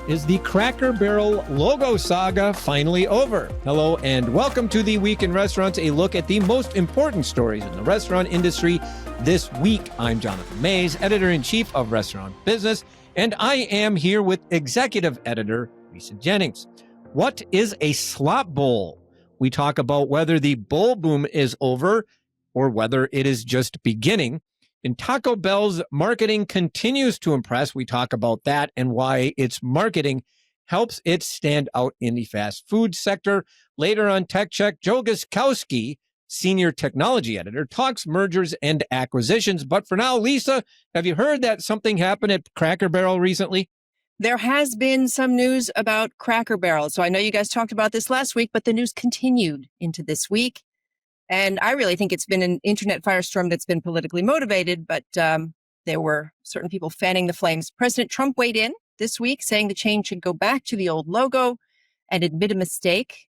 Is the Cracker Barrel logo saga finally over? Hello and welcome to The Week in Restaurants, a look at the most important stories in the restaurant industry this week. I'm Jonathan Mays, Editor-in-Chief of Restaurant Business, and I am here with Executive Editor Lisa Jennings. What is a slop bowl? We talk about whether the bowl boom is over or whether it is just beginning. And Taco Bell's marketing continues to impress. We talk about that and why its marketing helps it stand out in the fast food sector. Later on Tech Check, Joe Guszkowski, Senior Technology Editor, talks mergers and acquisitions. But for now, Lisa, have you heard that something happened at Cracker Barrel recently? There has been some news about Cracker Barrel. So I know you guys talked about this last week, but the news continued into this week. And I really think it's been an internet firestorm that's been politically motivated, but there were certain people fanning the flames. President Trump weighed in this week saying the chain should go back to the old logo and admit a mistake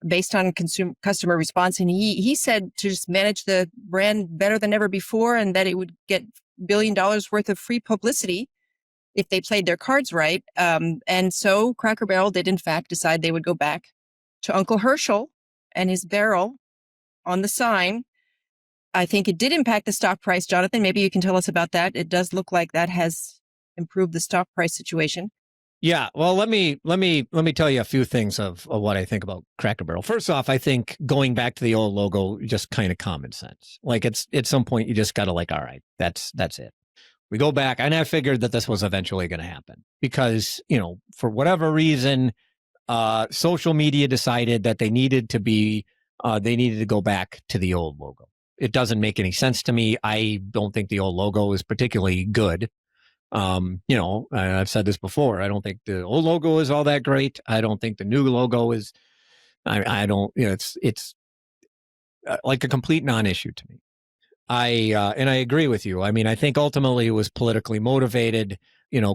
based on customer response. And he said to just manage the brand better than ever before and that it would get $1 billion worth of free publicity if they played their cards right. And so Cracker Barrel did, in fact, decide they would go back to Uncle Herschel and his barrel on the sign. I think it did impact the stock price. Jonathan, maybe you can tell us about that. It does look like that has improved the stock price situation. Yeah, well, let me tell you a few things of what I think about Cracker Barrel. First off, I think going back to the old logo, just kind of common sense. Like it's at some point you just got to all right, that's it. We go back, and I figured that this was eventually going to happen because, for whatever reason, social media decided that they needed to go back to the old logo. It doesn't make any sense to me. I don't think the old logo is particularly good. I've said this before. I don't think the old logo is all that great. I don't think the new logo is, it's like a complete non-issue to me. And I agree with you. I mean, I think ultimately it was politically motivated.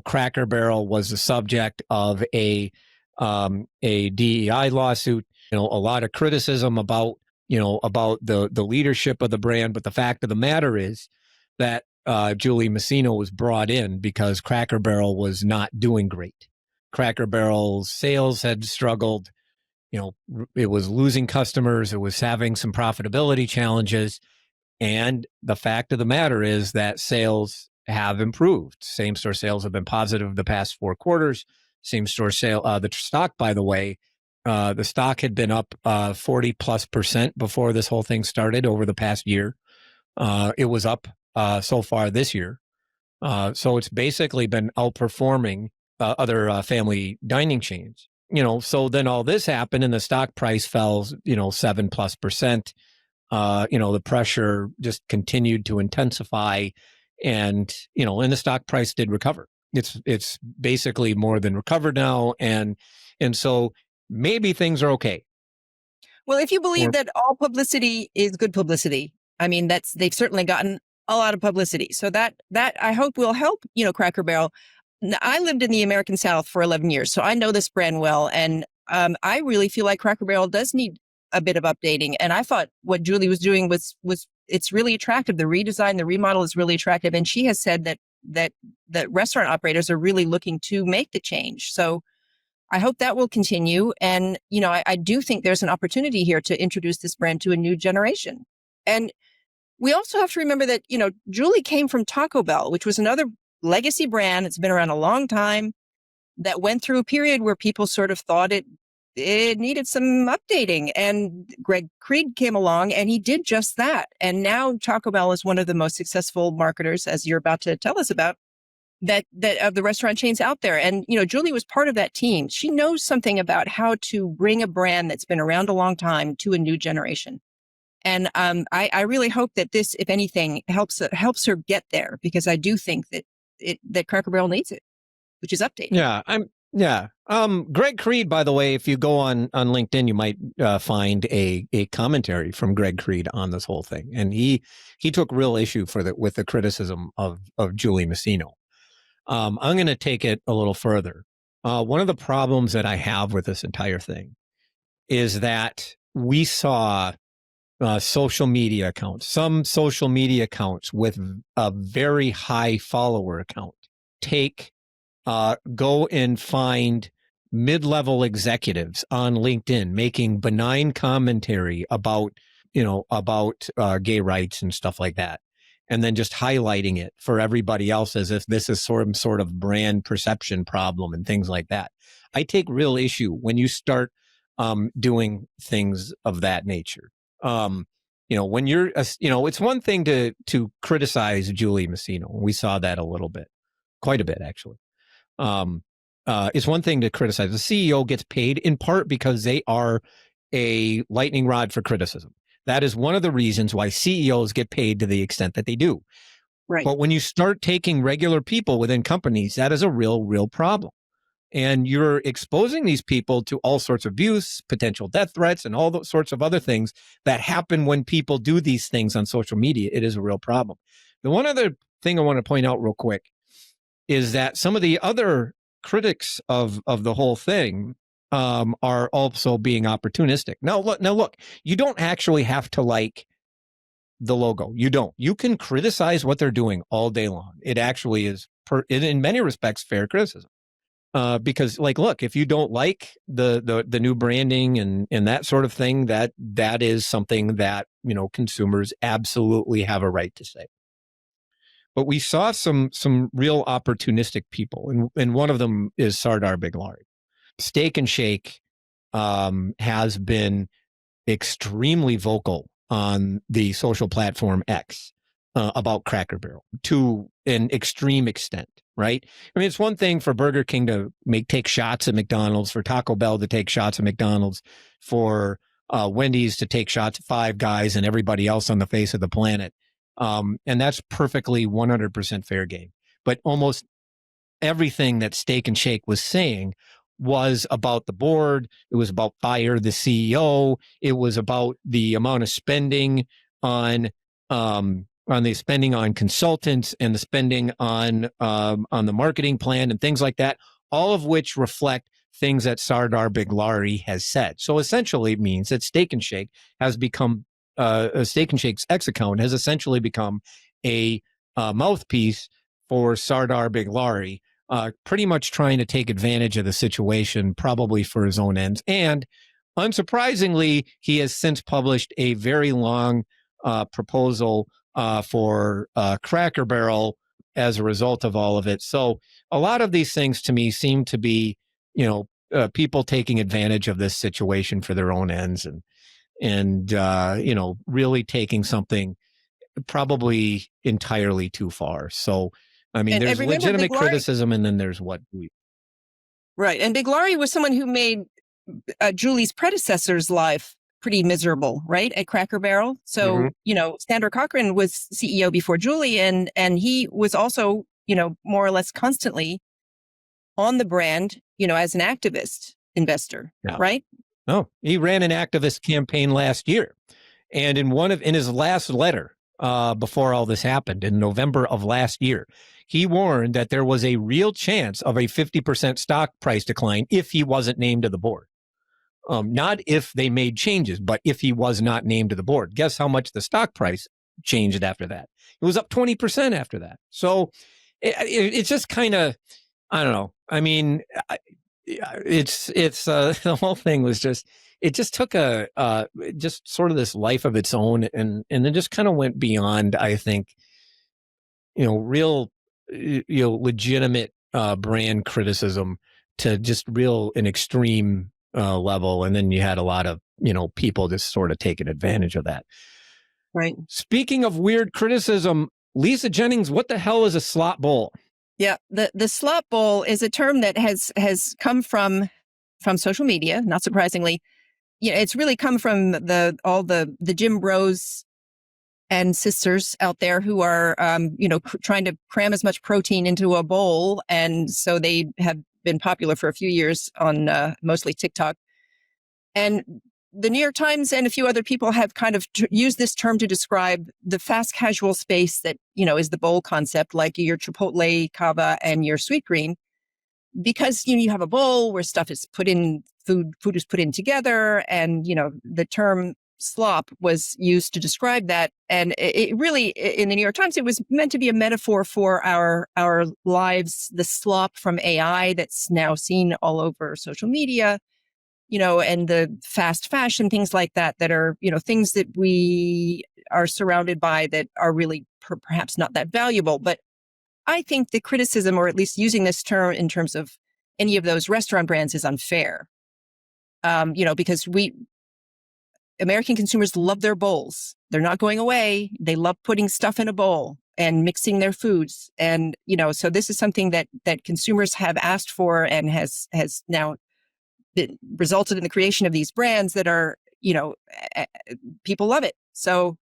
Cracker Barrel was the subject of a DEI lawsuit. A lot of criticism about the leadership of the brand. But the fact of the matter is that Julie Masino was brought in because Cracker Barrel was not doing great. Cracker Barrel's sales had struggled. It was losing customers. It was having some profitability challenges. And the fact of the matter is that sales have improved. Same-store sales have been positive the past 4 quarters. Same-store sale, the stock, by the way, the stock had been up 40+% before this whole thing started over the past year. It was up so far this year. So it's basically been outperforming other family dining chains. So then all this happened and the stock price fell, 7+%. The pressure just continued to intensify and the stock price did recover. It's basically more than recovered now. And so maybe things are okay. Well, if you believe that all publicity is good publicity, I mean, they've certainly gotten a lot of publicity. So that I hope will help, Cracker Barrel. I lived in the American South for 11 years, so I know this brand well. And I really feel like Cracker Barrel does need a bit of updating. And I thought what Julie was doing was it's really attractive. The redesign, the remodel is really attractive. And she has said that restaurant operators are really looking to make the change. So I hope that will continue. And, I do think there's an opportunity here to introduce this brand to a new generation. And we also have to remember that, Julie came from Taco Bell, which was another legacy brand. It's been around a long time that went through a period where people sort of thought it needed some updating. And Greg Creed came along and he did just that. And now Taco Bell is one of the most successful marketers, as you're about to tell us about, that of the restaurant chains out there. And, Julie was part of that team. She knows something about how to bring a brand that's been around a long time to a new generation. And I really hope that this, if anything, helps her get there, because I do think that Cracker Barrel needs it, which is updating. Yeah. Greg Creed, by the way, if you go on LinkedIn, you might find a commentary from Greg Creed on this whole thing. And he took real issue with the criticism of Julie Masino. I'm going to take it a little further. One of the problems that I have with this entire thing is that we saw social media accounts, some social media accounts with a very high follower count, take go and find mid-level executives on LinkedIn making benign commentary about gay rights and stuff like that, and then just highlighting it for everybody else as if this is some sort of brand perception problem and things like that. I take real issue when you start doing things of that nature. When you're, it's one thing to criticize Julie Messino. We saw that quite a bit actually. It's one thing to criticize. The CEO gets paid in part because they are a lightning rod for criticism. That is one of the reasons why CEOs get paid to the extent that they do. Right. But when you start taking regular people within companies, that is a real problem. And you're exposing these people to all sorts of abuse, potential death threats, and all those sorts of other things that happen when people do these things on social media. It is a real problem. The one other thing I want to point out real quick is that some of the other critics of the whole thing are also being opportunistic. Now look, you don't actually have to like the logo. You don't. You can criticize what they're doing all day long. It actually is, in many respects, fair criticism. Because, like, look, if you don't like the new branding and that sort of thing, that is something that consumers absolutely have a right to say. But we saw some real opportunistic people, and one of them is Sardar Biglari. Steak and Shake has been extremely vocal on the social platform X about Cracker Barrel to an extreme extent, right? I mean, it's one thing for Burger King to take shots at McDonald's, for Taco Bell to take shots at McDonald's, for Wendy's to take shots at Five Guys and everybody else on the face of the planet. And that's perfectly 100% fair game. But almost everything that Steak and Shake was saying was about the board. It was about fire the CEO. It was about the amount of spending on the spending on consultants and the spending on the marketing plan and things like that, all of which reflect things that Sardar Biglari has said. So essentially it means that Steak and Shake has become Steak and Shake's X account has essentially become a mouthpiece for Sardar Biglari, pretty much trying to take advantage of the situation, probably for his own ends. And unsurprisingly, he has since published a very long proposal for Cracker Barrel as a result of all of it. So a lot of these things to me seem to be, people taking advantage of this situation for their own ends and really taking something probably entirely too far. So, I mean, there's legitimate criticism, and then there's what we. Right. And Biglari was someone who made Julie's predecessor's life pretty miserable, right, at Cracker Barrel. So, Sandra Cochran was CEO before Julie, and he was also, more or less constantly on the brand, as an activist investor, right? No, he ran an activist campaign last year. And in his last letter, before all this happened in November of last year, he warned that there was a real chance of a 50% stock price decline if he wasn't named to the board. Not if they made changes, but if he was not named to the board. Guess how much the stock price changed after that? It was up 20% after that. So it's just kind of, I don't know. I mean, it's the whole thing was just, it just took just sort of this life of its own, and then just kind of went beyond, I think, real, legitimate brand criticism to just an extreme level. And then you had a lot of, people just sort of taking advantage of that. Right. Speaking of weird criticism, Lisa Jennings, what the hell is a slop bowl? Yeah, the slop bowl is a term that has come from social media, not surprisingly. It's really come from all the gym bros and sisters out there who are, trying to cram as much protein into a bowl. And so they have been popular for a few years on mostly TikTok. And the New York Times and a few other people have kind of used this term to describe the fast casual space that, is the bowl concept, like your Chipotle, Cava, and your Sweetgreen. Because, you have a bowl where stuff is put in, food is put in together. And, the term slop was used to describe that. And it really, in the New York Times, it was meant to be a metaphor for our lives, the slop from AI that's now seen all over social media, and the fast fashion, things like that, that are, things that we are surrounded by that are really perhaps not that valuable. But I think the criticism, or at least using this term in terms of any of those restaurant brands, is unfair. Because American consumers love their bowls. They're not going away. They love putting stuff in a bowl and mixing their foods. And, so this is something that consumers have asked for and has now resulted in the creation of these brands that are, people love it. So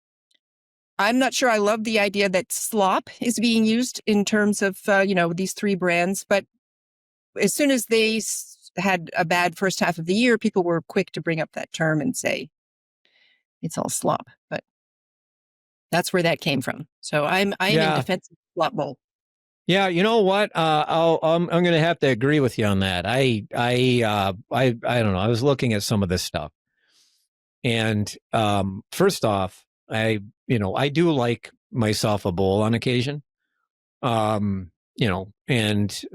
I'm not sure I love the idea that slop is being used in terms of, these three brands. But as soon as they had a bad first half of the year, people were quick to bring up that term and say it's all slop. But that's where that came from. So I'm in defense of slop bowl. Yeah, you know what? I'm going to have to agree with you on that. I don't know. I was looking at some of this stuff, and first off, I do like myself a bowl on occasion. And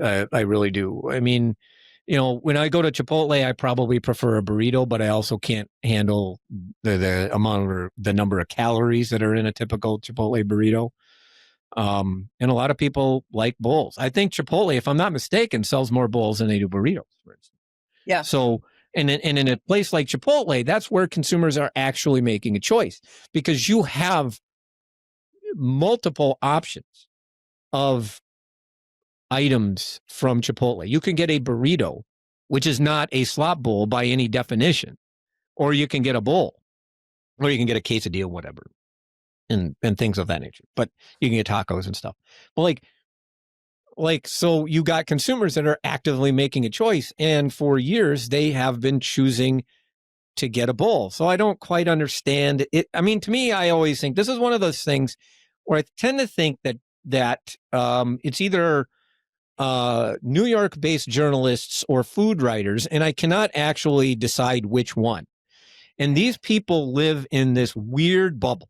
I really do. I mean, when I go to Chipotle, I probably prefer a burrito, but I also can't handle the amount or the number of calories that are in a typical Chipotle burrito. And a lot of people like bowls. I think Chipotle, if I'm not mistaken, sells more bowls than they do burritos, for instance. Yeah. So, and in a place like Chipotle, that's where consumers are actually making a choice, because you have multiple options of items from Chipotle. You can get a burrito, which is not a slop bowl by any definition, or you can get a bowl, or you can get a quesadilla, whatever, and things of that nature. But you can get tacos and stuff. But so you got consumers that are actively making a choice, and for years they have been choosing to get a bowl. So I don't quite understand it. I mean, to me, I always think this is one of those things where I tend to think that it's either New York-based journalists or food writers, and I cannot actually decide which one. And these people live in this weird bubble,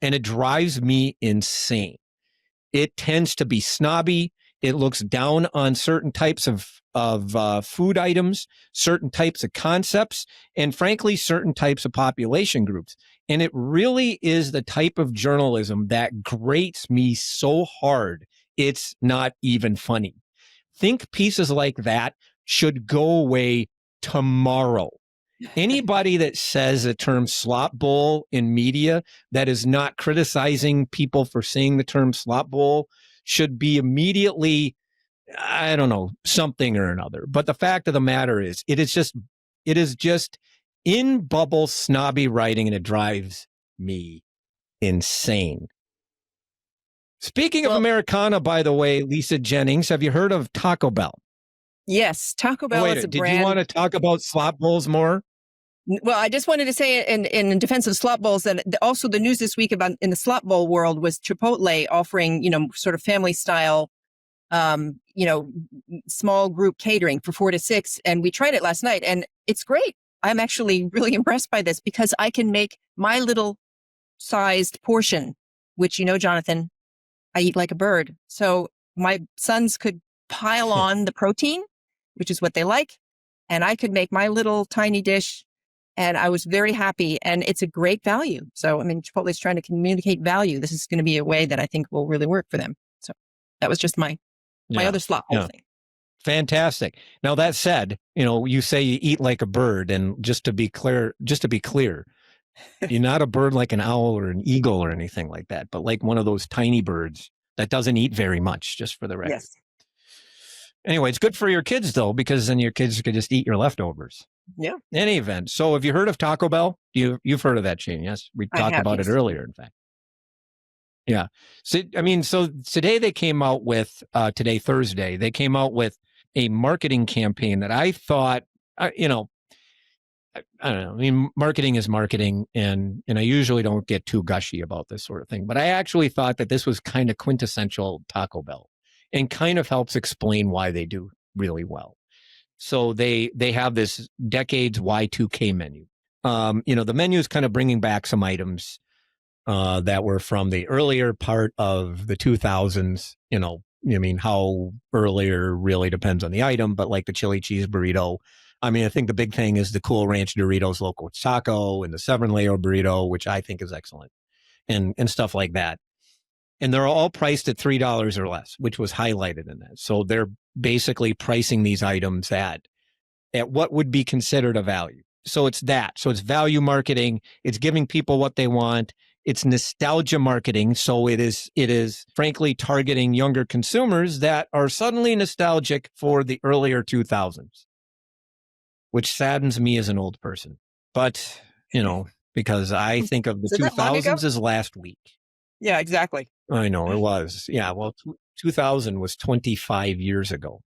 and it drives me insane. It tends to be snobby. It looks down on certain types of food items, certain types of concepts, and frankly, certain types of population groups. And it really is the type of journalism that grates me so hard, it's not even funny. Think pieces like that should go away tomorrow. Anybody that says the term slop bowl in media that is not criticizing people for saying the term slop bowl should be immediately, I don't know, something or another. But the fact of the matter is, it is just in bubble snobby writing, and it drives me insane. Speaking of Americana, by the way, Lisa Jennings, have you heard of Taco Bell? Yes, Taco Bell is a brand. Did you want to talk about slop bowls more? Well, I just wanted to say in defense of slop bowls that also the news this week about in the slop bowl world was Chipotle offering, sort of family style, small group catering for 4 to 6. And we tried it last night and it's great. I'm actually really impressed by this because I can make my little sized portion, which, Jonathan, I eat like a bird. So my sons could pile on the protein, which is what they like. And I could make my little tiny dish. And I was very happy, and it's a great value. So, I mean, Chipotle is trying to communicate value. This is going to be a way that I think will really work for them. So that was just my other slop bowl thing. Fantastic. Now, that said, you say you eat like a bird, and just to be clear, you're not a bird like an owl or an eagle or anything like that, but like one of those tiny birds that doesn't eat very much, just for the record. Yes. Anyway, it's good for your kids, though, because then your kids could just eat your leftovers. Yeah. In any event, so have you heard of Taco Bell? You've heard of that chain, yes? We talked about it earlier, in fact. Yeah. So today they came out with, Thursday, they came out with a marketing campaign that I thought, I don't know. I mean, marketing is marketing, and I usually don't get too gushy about this sort of thing, but I actually thought that this was kind of quintessential Taco Bell and kind of helps explain why they do really well. So they have this decades Y2K menu. The menu is kind of bringing back some items that were from the earlier part of the 2000s. How earlier really depends on the item, but like the chili cheese burrito. I think the big thing is the Cool Ranch Doritos Loco Taco and the 7-layer burrito, which I think is excellent, and stuff like that. And they're all priced at $3 or less, which was highlighted in that. So they're basically pricing these items at what would be considered a value. So it's that. So it's value marketing. It's giving people what they want. It's nostalgia marketing. So it is frankly targeting younger consumers that are suddenly nostalgic for the earlier 2000s, which saddens me as an old person. But, because I think of the 2000s as last week. Yeah, exactly. I know it was. Yeah. Well, 2000 was 25 years ago.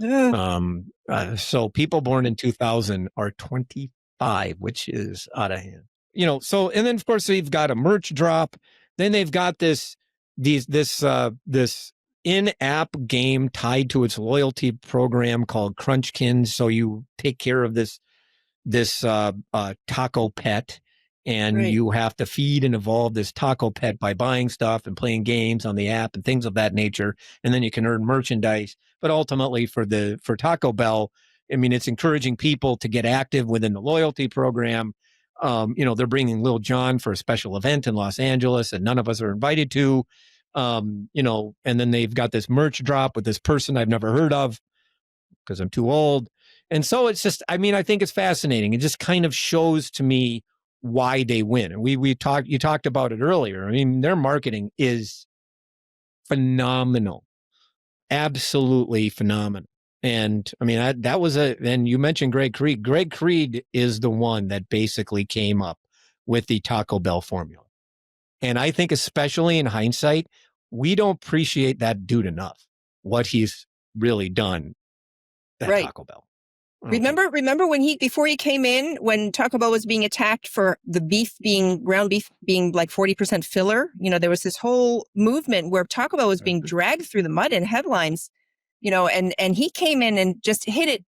So people born in 2000 are 25, which is out of hand. And then of course they've got a merch drop. Then they've got this in-app game tied to its loyalty program called Crunchkins. So you take care of this taco pet, and Right. you have to feed and evolve this taco pet by buying stuff and playing games on the app and things of that nature. And then you can earn merchandise. But ultimately for Taco Bell, it's encouraging people to get active within the loyalty program. They're bringing Lil Jon for a special event in Los Angeles that none of us are invited to. And then they've got this merch drop with this person I've never heard of because I'm too old. And so it's just, I think it's fascinating. It just kind of shows to me why they win. And you talked about it earlier. Their marketing is phenomenal, absolutely phenomenal. And and you mentioned Greg Creed. Greg Creed is the one that basically came up with the Taco Bell formula. And I think especially in hindsight, we don't appreciate that dude enough, what he's really done at Taco Bell. Remember before he came in, when Taco Bell was being attacked for the ground beef being like 40% filler, there was this whole movement where Taco Bell was being dragged through the mud in headlines, and he came in and just hit it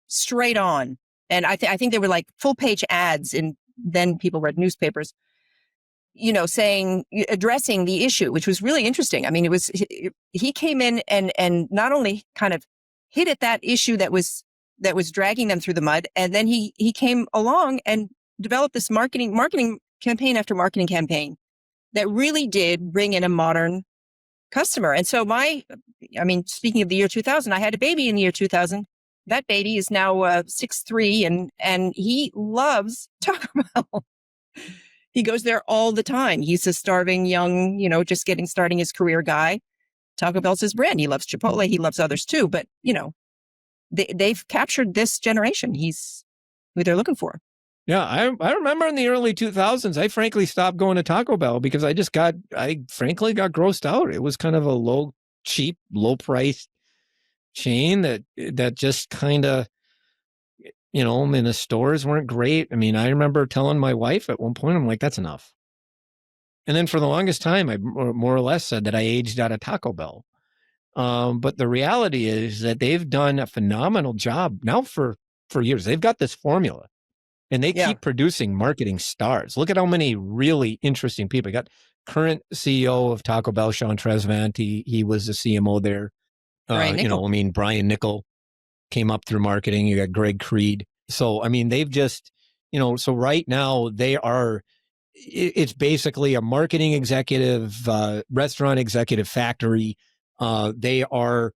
straight on. And I think there were like full page ads, and then people read newspapers, addressing the issue, which was really interesting. He came in and not only kind of hit at that issue that was dragging them through the mud. And then he came along and developed this marketing campaign after marketing campaign that really did bring in a modern customer. And so speaking of the year 2000, I had a baby in the year 2000. That baby is now 6'3", and he loves Taco Bell. He goes there all the time. He's a starving young, just starting his career guy. Taco Bell's his brand. He loves Chipotle. He loves others too. But, they've captured this generation. He's who they're looking for. Yeah, I remember in the early 2000s, I frankly stopped going to Taco Bell because I frankly got grossed out. It was kind of a cheap, low price chain that just kind of, the stores weren't great. I remember telling my wife at one point, I'm like, that's enough. And then for the longest time, I more or less said that I aged out of Taco Bell. But the reality is that they've done a phenomenal job now for years. They've got this formula, and they keep producing marketing stars. Look at how many really interesting people. You got current CEO of Taco Bell, Sean Tresvant. He was the CMO there. Brian Nickel came up through marketing. You got Greg Creed. So, they've just, so right now it's basically a marketing executive, restaurant executive factory. They are,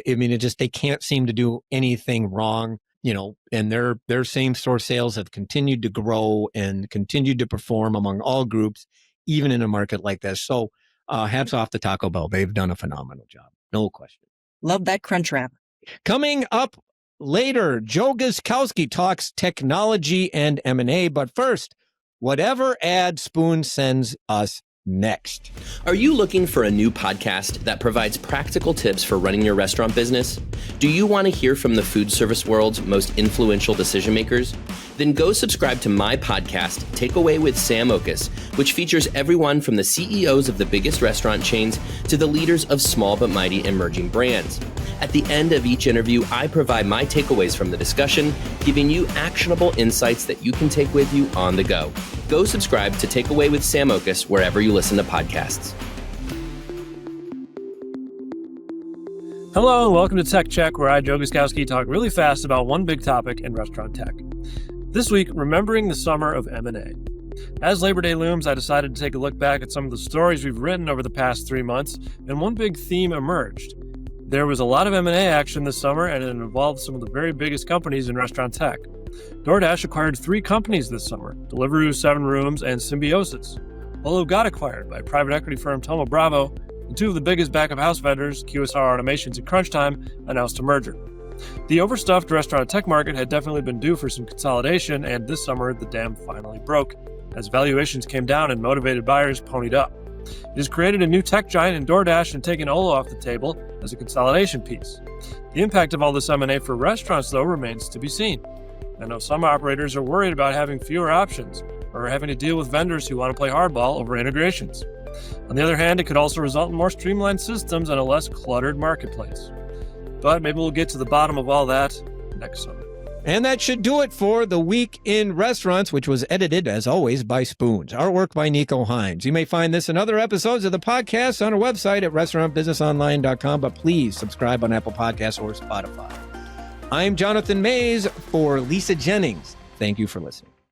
they can't seem to do anything wrong, and their same store sales have continued to grow and continued to perform among all groups, even in a market like this. So hats off to Taco Bell. They've done a phenomenal job. No question. Love that crunch wrap. Coming up later, Joe Guszkowski talks technology and M&A. But first, whatever ad Spoon sends us next. Are you looking for a new podcast that provides practical tips for running your restaurant business? Do you want to hear from the food service world's most influential decision makers? Then go subscribe to my podcast, Takeaway with Sam Okus, which features everyone from the CEOs of the biggest restaurant chains to the leaders of small but mighty emerging brands. At the end of each interview, I provide my takeaways from the discussion, giving you actionable insights that you can take with you on the go. Go subscribe to Takeaway with Sam Okus wherever you listen to podcasts. Hello, and welcome to Tech Check, where I, Joe Guszkowski, talk really fast about one big topic in restaurant tech. This week, remembering the summer of M&A. As Labor Day looms, I decided to take a look back at some of the stories we've written over the past 3 months, and one big theme emerged. There was a lot of M&A action this summer, and it involved some of the very biggest companies in restaurant tech. DoorDash acquired 3 companies this summer, Deliveroo, 7 Rooms, and Symbiosis. Olo got acquired by private equity firm Thoma Bravo, and 2 of the biggest back-of-house vendors, QSR Automations and Crunch Time, announced a merger. The overstuffed restaurant tech market had definitely been due for some consolidation, and this summer the dam finally broke, as valuations came down and motivated buyers ponied up. It has created a new tech giant in DoorDash and taken Olo off the table as a consolidation piece. The impact of all this M&A for restaurants, though, remains to be seen. I know some operators are worried about having fewer options or having to deal with vendors who want to play hardball over integrations. On the other hand, it could also result in more streamlined systems and a less cluttered marketplace. But maybe we'll get to the bottom of all that next summer. And that should do it for The Week in Restaurants, which was edited, as always, by Spoons. Artwork by Nico Hines. You may find this and other episodes of the podcast on our website at restaurantbusinessonline.com, but please subscribe on Apple Podcasts or Spotify. I'm Jonathan Mays for Lisa Jennings. Thank you for listening.